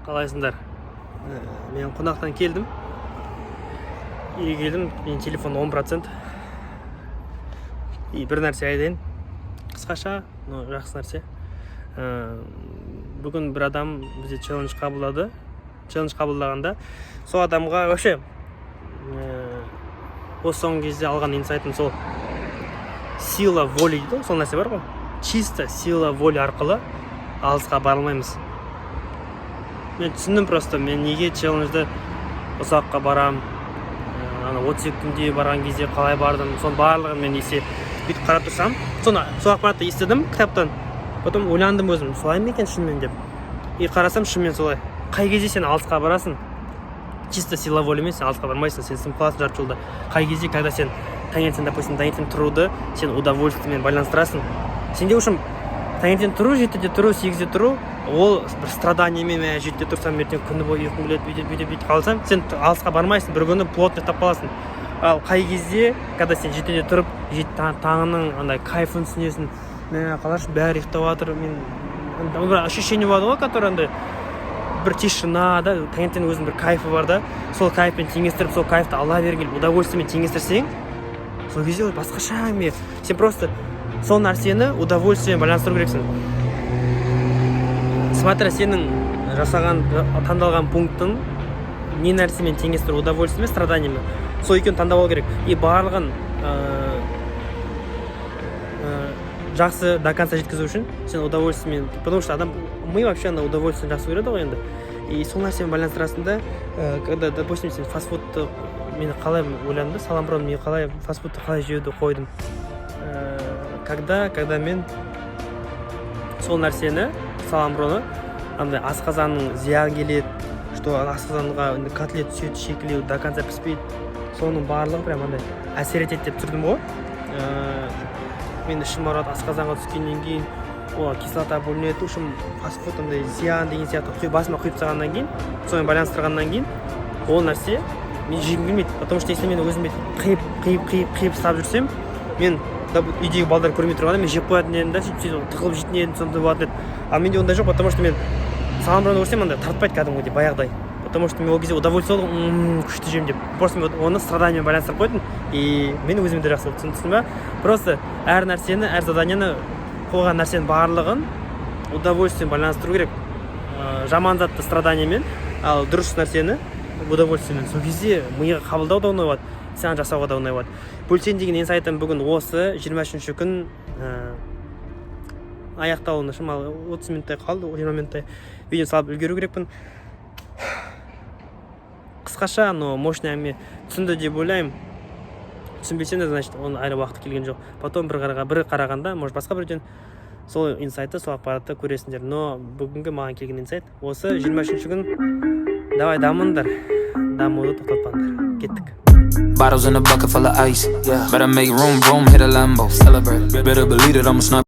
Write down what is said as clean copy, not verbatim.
Қалайсыңдар? Мен қонақтан келдім. Үйге келдім, менің телефон 10%. Бір нәрсе айтайын. Қысқаша, жақсы нәрсе. Бүгін бір адам бізде челлендж қабылдады. Челлендж қабылдағанда сол адамға вообще осы соңғы кезде алған инсайтым сол сила воли дейді, сол нәрсе бар ғой. Чисто сила воли арқылы алысқа бара алмаймыз. Мен түсіндім просто, мен неге челленджді ұзаққа барам, 30 күнде барған кезде қалай бардым, соның барлығын мен бүйтіп қарап тұрсам, сол ақпаратты естідім кітаптан. Потом ойландым өзім, солай ма екен шынымен деп. И қарасам шынымен солай. Қай кезде сен алысқа барасың? Чисто сила воли емес, сен алысқа бармайсың, сен сынып қаласың жарты жолда. Қай кезде, когда сен таңертең, допустим, таңертең тұруды сен удовольствиемен байланыстырасың. Сенде үшін таңертең тұру, 7-де тұру, 8-де тұру, ол бір страданиемен, 7-де тұрсам, ертең күні бойы ұйқым келеді, бүйтіп қалсам, сен алысқа бармайсың, бір күні плотно ұйықтап қаласың. Ал қай кезде, когда сен 7-де тұрып, таңының андай кайфын түсінесің, қалашы бәрі ұйықтап жатыр, бір ощущение болады ғой, который андай бір тишина, да, таңертең өзінің бір кайфы бар да, сол кайфпен теңестіріп, сол кайфты ала бергенде удовольствиемен теңестірсең, сол кезде басқаша әңгіме. Сен просто сол нәрсені удовольствиемен байланыстыру керексің. Смотря сенің таңдалған пунктың не нәрсемен теңестіру, удовольствиемен, страданиямен, сол екеуін таңдап алу керек. И барлығын жақсы до конца жеткізу үшін сен удовольствиемен, потому что адам, мы вообще на удовольствие жақсы көреді ғой енді. И сол нәрсемен байланыстырасың да, когда, допустим, сен фастфудты, мен қалай ойландым, саламброн, мен қалай фастфудты қалай жеуді қойдым. Когда мен сол нәрсені, саламброны, андай асқазанның зиян келеді, что асқазанға котлет түседі, шекілеу, до конца піспейді, соның барлығы прям андай әсер етеді деп тұрдым ғой. Мен ішім ауырады, асқазанға түскеннен кейін кислота бөлінеді, үшім фастфуд андай зиян деген сияқты басыма құйып тастағаннан кейін, сонымен байланыстырғаннан кейін, ол нәрсе мен жегім келмейді. Потому что если мен өзім қиып ұстап жүрсем, мен үйдегі балдар көрмей тұрғанда мен жеп қоятын едім да, сөйтіп тығылып жейтін едім, сондай болатын еді. А менде ондай жоқ, потому что мен саламбраны көрсем андай тартпайды кәдімгідей баяғыдай. Потому что мен ол кезде удовольствие алдым, күшті жеймін деп. Просто мен оны страданиемен байланыстырып қойдым, и мен өзіме де жақсы болды, түсіндің ба? Просто әр нәрсені, әр заданияны, қойған нәрсенің барлығын удовольствиемен байланыстыру керек. Жаман затты страданиемен, ал дұрыс нәрсені удовольствиемен. Сол кезде миға қабылдау да оңай болады, саған жасауға да оңай болады. Бөлсен деген инсайтым бүгін осы 23-ші күн аяқталуына шамалы 30 минуттай қалды, 20 минуттай видео салып үлгеру керекпін. Қысқаша, но мощный әңгіме түсінді деп ойлаймын. Түсінбесем де, значит, оның әлі уақыты келген жоқ. Потом бір қарағанда, может, басқа бірден сол инсайтты, сол ақпаратты көресіңдер. Но бүгінгі маған келген инсайт осы 23-ші күн. Давай дамыңдар, дамуды тоқтатпаңдар. Кеттік. Bottles in a bucket full of ice. Yeah. Better make room, hit a Lambo. Celebrate. Better believe it, I'm a sniper.